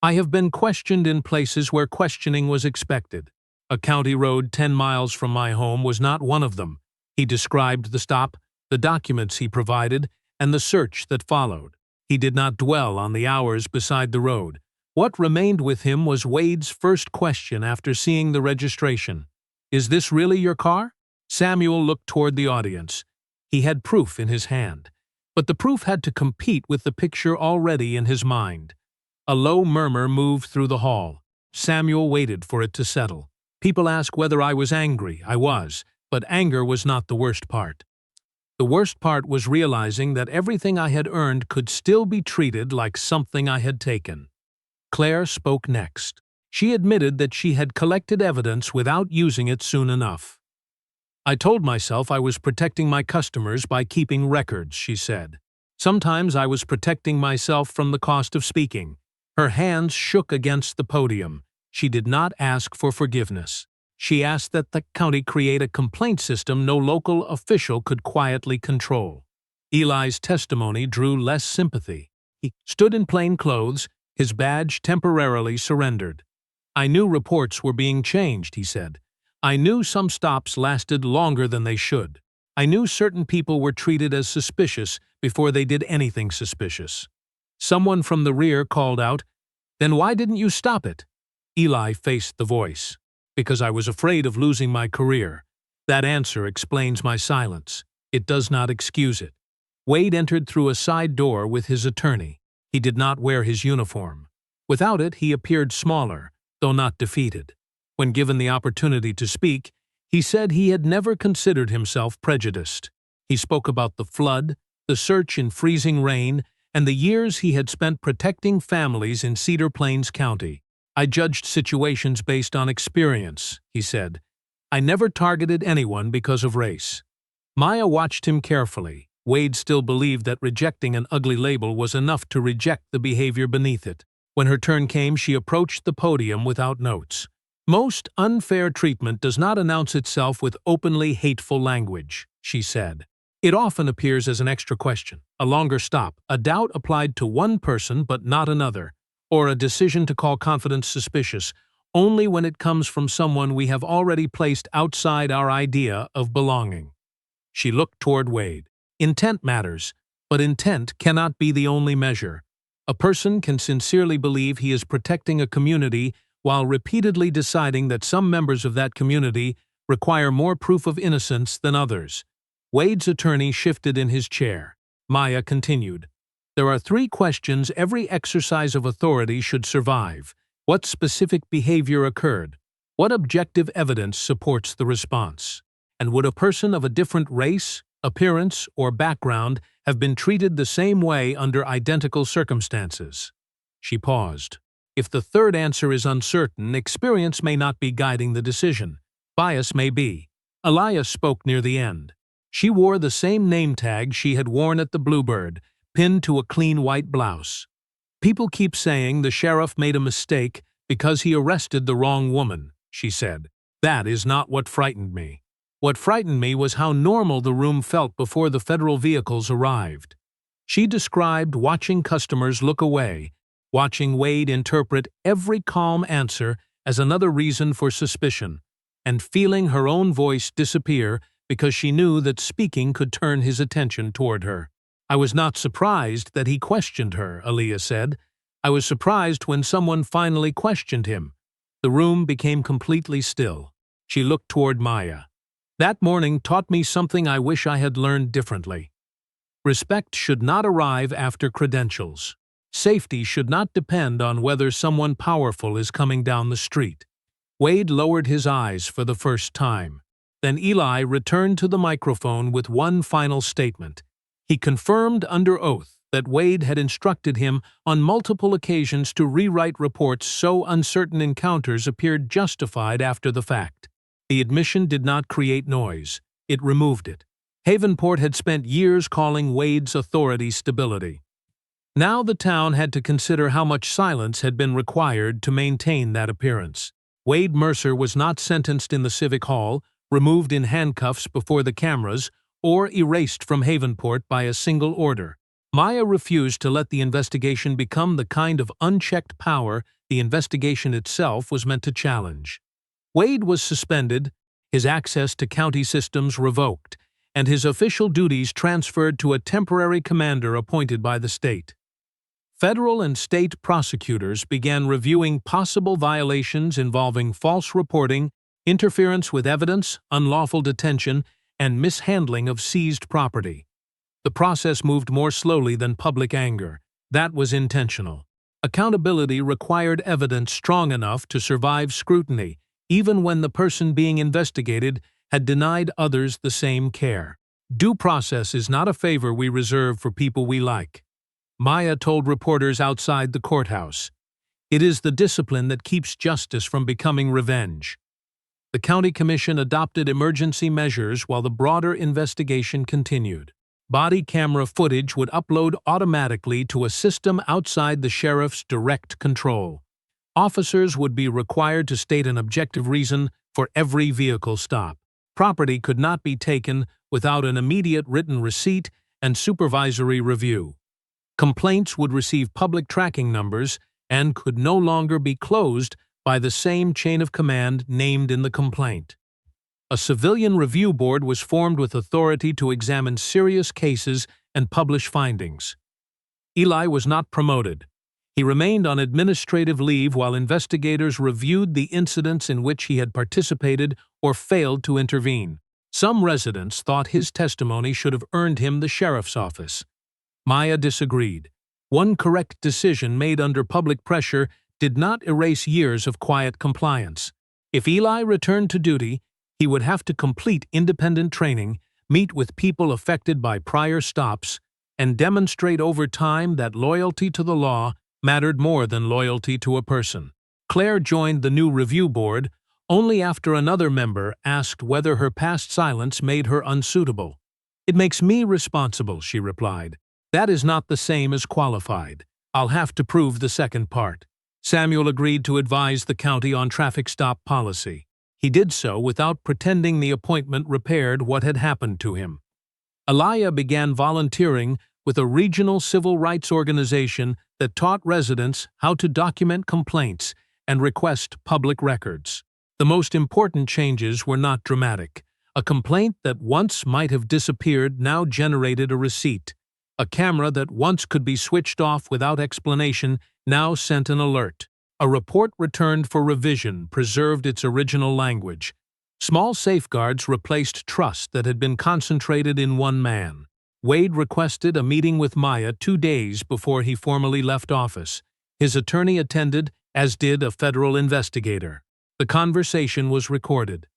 "I have been questioned in places where questioning was expected. A county road 10 miles from my home was not one of them." He described the stop, the documents he provided, and the search that followed. He did not dwell on the hours beside the road. What remained with him was Wade's first question after seeing the registration. "Is this really your car?" Samuel looked toward the audience. He had proof in his hand, but the proof had to compete with the picture already in his mind. A low murmur moved through the hall. Samuel waited for it to settle. "People ask whether I was angry. I was, but anger was not the worst part. The worst part was realizing that everything I had earned could still be treated like something I had taken." Claire spoke next. She admitted that she had collected evidence without using it soon enough. "I told myself I was protecting my customers by keeping records," she said. "Sometimes I was protecting myself from the cost of speaking." Her hands shook against the podium. She did not ask for forgiveness. She asked that the county create a complaint system no local official could quietly control. Eli's testimony drew less sympathy. He stood in plain clothes, his badge temporarily surrendered. "I knew reports were being changed," he said. "I knew some stops lasted longer than they should. I knew certain people were treated as suspicious before they did anything suspicious." Someone from the rear called out, "Then why didn't you stop it?" Eli faced the voice. "Because I was afraid of losing my career. That answer explains my silence. It does not excuse it." Wade entered through a side door with his attorney. He did not wear his uniform. Without it, he appeared smaller, though not defeated. When given the opportunity to speak, he said he had never considered himself prejudiced. He spoke about the flood, the search in freezing rain, and the years he had spent protecting families in Cedar Plains County. "I judged situations based on experience," he said. "I never targeted anyone because of race." Maya watched him carefully. Wade still believed that rejecting an ugly label was enough to reject the behavior beneath it. When her turn came, she approached the podium without notes. "Most unfair treatment does not announce itself with openly hateful language," she said. "It often appears as an extra question, a longer stop, a doubt applied to one person but not another, or a decision to call confidence suspicious, only when it comes from someone we have already placed outside our idea of belonging." She looked toward Wade. "Intent matters, but intent cannot be the only measure. A person can sincerely believe he is protecting a community while repeatedly deciding that some members of that community require more proof of innocence than others." Wade's attorney shifted in his chair. Maya continued, "There are 3 questions every exercise of authority should survive. What specific behavior occurred? What objective evidence supports the response? And would a person of a different race, appearance, or background have been treated the same way under identical circumstances?" She paused. "If the third answer is uncertain, experience may not be guiding the decision. Bias may be." Elias spoke near the end. She wore the same name tag she had worn at the Bluebird, pinned to a clean white blouse. "People keep saying the sheriff made a mistake because he arrested the wrong woman," she said. "That is not what frightened me. What frightened me was how normal the room felt before the federal vehicles arrived." She described watching customers look away, watching Wade interpret every calm answer as another reason for suspicion, and feeling her own voice disappear because she knew that speaking could turn his attention toward her. "I was not surprised that he questioned her," Aaliyah said. "I was surprised when someone finally questioned him." The room became completely still. She looked toward Maya. "That morning taught me something I wish I had learned differently. Respect should not arrive after credentials. Safety should not depend on whether someone powerful is coming down the street." Wade lowered his eyes for the first time. Then Eli returned to the microphone with one final statement. He confirmed under oath that Wade had instructed him on multiple occasions to rewrite reports so uncertain encounters appeared justified after the fact. The admission did not create noise. It removed it. Havenport had spent years calling Wade's authority stability. Now the town had to consider how much silence had been required to maintain that appearance. Wade Mercer was not sentenced in the Civic Hall, removed in handcuffs before the cameras, or erased from Havenport by a single order. Maya refused to let the investigation become the kind of unchecked power the investigation itself was meant to challenge. Wade was suspended, his access to county systems revoked, and his official duties transferred to a temporary commander appointed by the state. Federal and state prosecutors began reviewing possible violations involving false reporting, interference with evidence, unlawful detention, and mishandling of seized property. The process moved more slowly than public anger. That was intentional. Accountability required evidence strong enough to survive scrutiny, even when the person being investigated had denied others the same care. Due process is not a favor we reserve for people we like, Maya told reporters outside the courthouse. It is the discipline that keeps justice from becoming revenge. The county commission adopted emergency measures while the broader investigation continued. Body camera footage would upload automatically to a system outside the sheriff's direct control. Officers would be required to state an objective reason for every vehicle stop. Property could not be taken without an immediate written receipt and supervisory review. Complaints would receive public tracking numbers and could no longer be closed by the same chain of command named in the complaint. A civilian review board was formed with authority to examine serious cases and publish findings. Eli was not promoted. He remained on administrative leave while investigators reviewed the incidents in which he had participated or failed to intervene. Some residents thought his testimony should have earned him the sheriff's office. Maya disagreed. One correct decision made under public pressure did not erase years of quiet compliance. If Eli returned to duty, he would have to complete independent training, meet with people affected by prior stops, and demonstrate over time that loyalty to the law mattered more than loyalty to a person. Claire joined the new review board only after another member asked whether her past silence made her unsuitable. "It makes me responsible," she replied. "That is not the same as qualified. I'll have to prove the second part." Samuel agreed to advise the county on traffic stop policy. He did so without pretending the appointment repaired what had happened to him. Elia began volunteering with a regional civil rights organization that taught residents how to document complaints and request public records. The most important changes were not dramatic. A complaint that once might have disappeared now generated a receipt. A camera that once could be switched off without explanation now sent an alert. A report returned for revision preserved its original language. Small safeguards replaced trust that had been concentrated in one man. Wade requested a meeting with Maya 2 days before he formally left office. His attorney attended, as did a federal investigator. The conversation was recorded.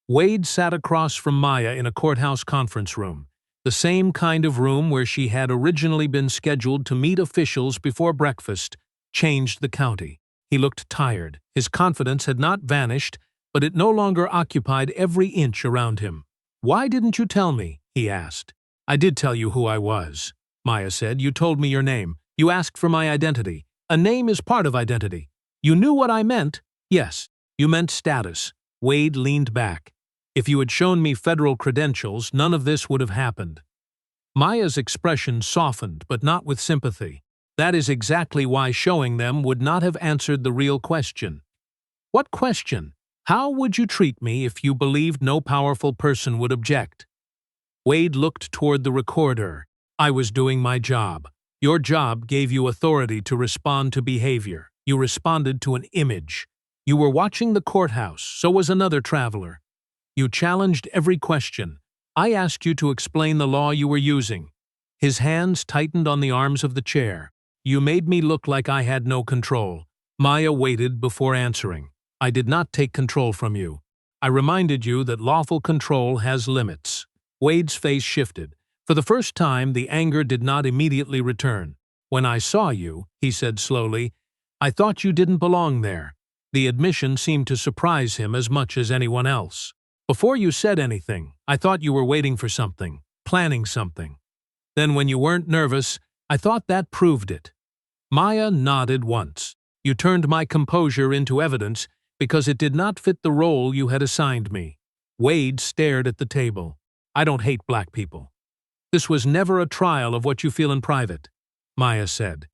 Wade sat across from Maya in a courthouse conference room, the same kind of room where she had originally been scheduled to meet officials before breakfast, changed the county. He looked tired. His confidence had not vanished, but it no longer occupied every inch around him. "Why didn't you tell me?" he asked. "I did tell you who I was," Maya said. "You told me your name. You asked for my identity. A name is part of identity. You knew what I meant." "Yes, you meant status." Wade leaned back. "If you had shown me federal credentials, none of this would have happened." Maya's expression softened, but not with sympathy. "That is exactly why showing them would not have answered the real question." "What question? How would you treat me if you believed no powerful person would object?" Wade looked toward the recorder. "I was doing my job. Your job gave you authority to respond to behavior. You responded to an image. You were watching the courthouse, so was another traveler. You challenged every question. I asked you to explain the law you were using." His hands tightened on the arms of the chair. "You made me look like I had no control." Maya waited before answering. "I did not take control from you. I reminded you that lawful control has limits." Wade's face shifted. For the first time, the anger did not immediately return. "When I saw you," he said slowly, "I thought you didn't belong there." The admission seemed to surprise him as much as anyone else. "Before you said anything, I thought you were waiting for something, planning something. Then when you weren't nervous, I thought that proved it." Maya nodded once. "You turned my composure into evidence because it did not fit the role you had assigned me." Wade stared at the table. "I don't hate black people." "This was never a trial of what you feel in private," Maya said.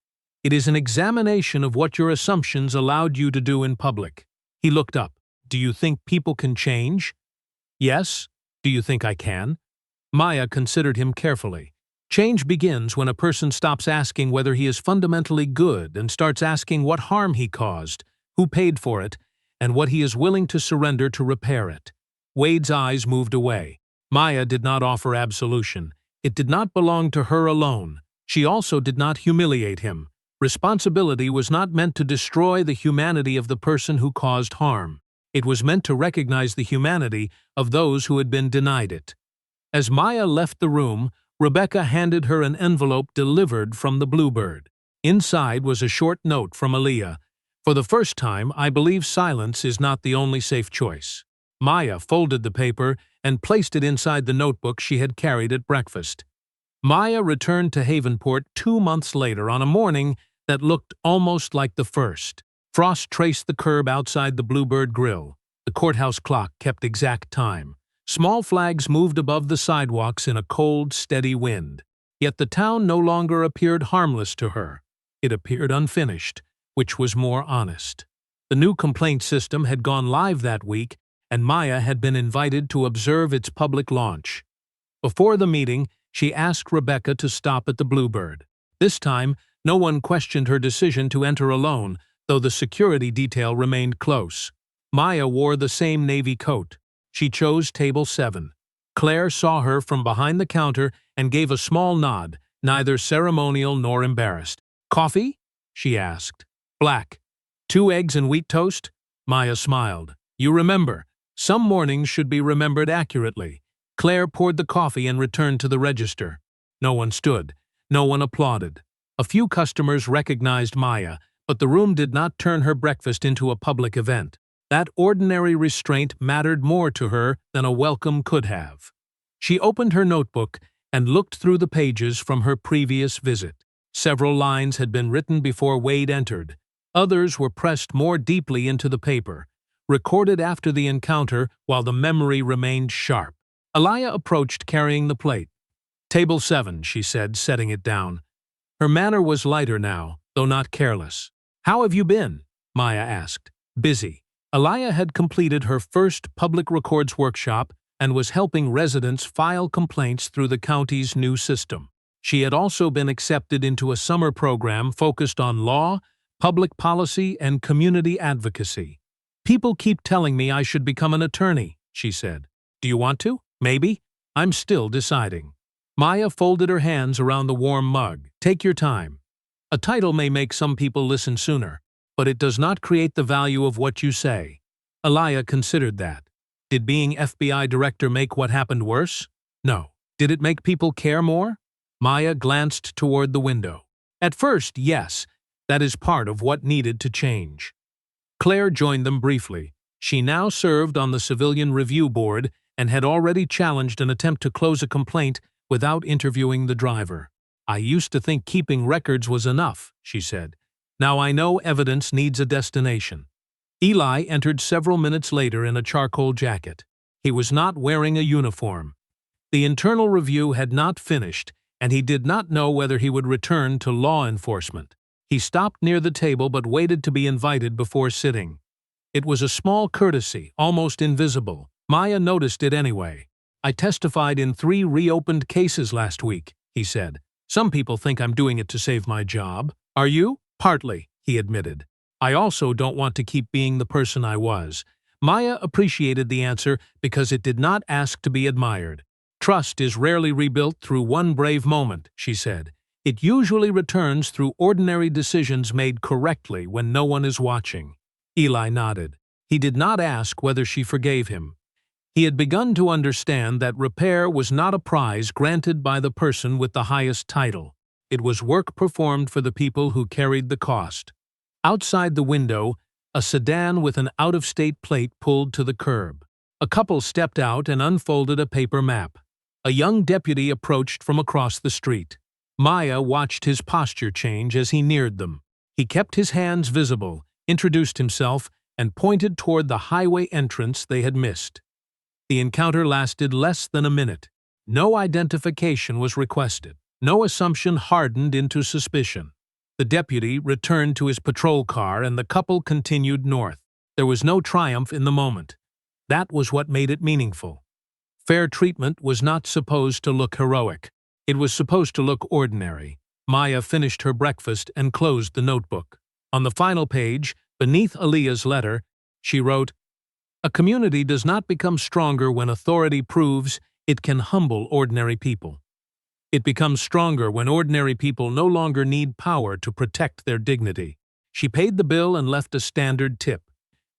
"It is an examination of what your assumptions allowed you to do in public." He looked up. "Do you think people can change?" "Yes. Do you think I can?" Maya considered him carefully. Change begins when a person stops asking whether he is fundamentally good and starts asking what harm he caused, who paid for it, and what he is willing to surrender to repair it. Wade's eyes moved away. Maya did not offer absolution. It did not belong to her alone. She also did not humiliate him. Responsibility was not meant to destroy the humanity of the person who caused harm. It was meant to recognize the humanity of those who had been denied it. As Maya left the room, Rebecca handed her an envelope delivered from the Bluebird. Inside was a short note from Aaliyah. For the first time, I believe silence is not the only safe choice. Maya folded the paper and placed it inside the notebook she had carried at breakfast. Maya returned to Havenport 2 months later on a morning that looked almost like the first. Frost traced the curb outside the Bluebird Grill. The courthouse clock kept exact time. Small flags moved above the sidewalks in a cold, steady wind. Yet the town no longer appeared harmless to her. It appeared unfinished, which was more honest. The new complaint system had gone live that week, and Maya had been invited to observe its public launch. Before the meeting, she asked Rebecca to stop at the Bluebird. This time, no one questioned her decision to enter alone, though the security detail remained close. Maya wore the same navy coat. She chose table 7. Claire saw her from behind the counter and gave a small nod, neither ceremonial nor embarrassed. "Coffee?" she asked. "Black. 2 eggs and wheat toast?" Maya smiled. "You remember. Some mornings should be remembered accurately." Claire poured the coffee and returned to the register. No one stood. No one applauded. A few customers recognized Maya, but the room did not turn her breakfast into a public event. That ordinary restraint mattered more to her than a welcome could have. She opened her notebook and looked through the pages from her previous visit. Several lines had been written before Wade entered. Others were pressed more deeply into the paper, recorded after the encounter while the memory remained sharp. Aaliyah approached carrying the plate. "Table 7, she said, setting it down. Her manner was lighter now, though not careless. "How have you been?" Maya asked. "Busy." Aaliyah had completed her first public records workshop and was helping residents file complaints through the county's new system. She had also been accepted into a summer program focused on law, public policy, and community advocacy. "People keep telling me I should become an attorney," she said. "Do you want to? Maybe? I'm still deciding." Maya folded her hands around the warm mug. "Take your time. A title may make some people listen sooner, but it does not create the value of what you say." Aaliyah considered that. Did being FBI director make what happened worse? No. Did it make people care more? Maya glanced toward the window. At first, yes. That is part of what needed to change. Claire joined them briefly. She now served on the Civilian Review Board and had already challenged an attempt to close a complaint without interviewing the driver. "I used to think keeping records was enough," she said. "Now I know evidence needs a destination." Eli entered several minutes later in a charcoal jacket. He was not wearing a uniform. The internal review had not finished, and he did not know whether he would return to law enforcement. He stopped near the table but waited to be invited before sitting. It was a small courtesy, almost invisible. Maya noticed it anyway. "I testified in 3 reopened cases last week," he said. "Some people think I'm doing it to save my job." "Are you?" "Partly," he admitted. "I also don't want to keep being the person I was." Maya appreciated the answer because it did not ask to be admired. "Trust is rarely rebuilt through one brave moment," she said. "It usually returns through ordinary decisions made correctly when no one is watching." Eli nodded. He did not ask whether she forgave him. He had begun to understand that repair was not a prize granted by the person with the highest title. It was work performed for the people who carried the cost. Outside the window, a sedan with an out-of-state plate pulled to the curb. A couple stepped out and unfolded a paper map. A young deputy approached from across the street. Maya watched his posture change as he neared them. He kept his hands visible, introduced himself, and pointed toward the highway entrance they had missed. The encounter lasted less than a minute. No identification was requested. No assumption hardened into suspicion. The deputy returned to his patrol car and the couple continued north. There was no triumph in the moment. That was what made it meaningful. Fair treatment was not supposed to look heroic. It was supposed to look ordinary. Maya finished her breakfast and closed the notebook. On the final page, beneath Aaliyah's letter, she wrote, "A community does not become stronger when authority proves it can humble ordinary people. It becomes stronger when ordinary people no longer need power to protect their dignity." She paid the bill and left a standard tip.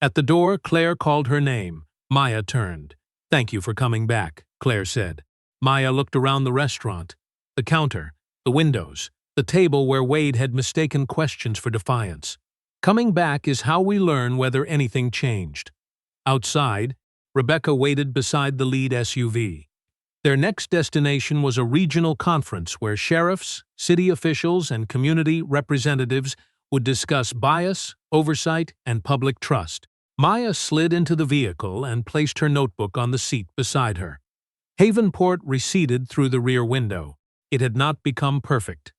At the door, Claire called her name. Maya turned. "Thank you for coming back," Claire said. Maya looked around the restaurant, the counter, the windows, the table where Wade had mistaken questions for defiance. Coming back is how we learn whether anything changed. Outside, Rebecca waited beside the lead SUV. Their next destination was a regional conference where sheriffs, city officials, and community representatives would discuss bias, oversight, and public trust. Maya slid into the vehicle and placed her notebook on the seat beside her. Havenport receded through the rear window. It had not become perfect.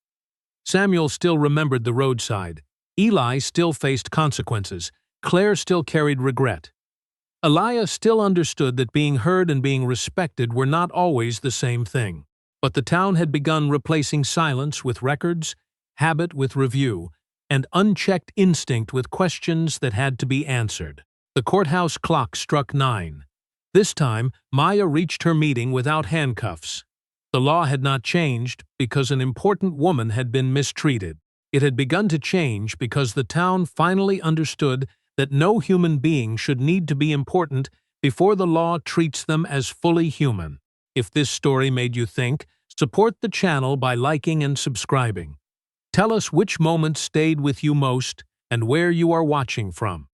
Samuel still remembered the roadside. Eli still faced consequences. Claire still carried regret. Elia still understood that being heard and being respected were not always the same thing. But the town had begun replacing silence with records, habit with review, and unchecked instinct with questions that had to be answered. The courthouse clock struck 9. This time, Maya reached her meeting without handcuffs. The law had not changed because an important woman had been mistreated. It had begun to change because the town finally understood that no human being should need to be important before the law treats them as fully human. If this story made you think, support the channel by liking and subscribing. Tell us which moments stayed with you most and where you are watching from.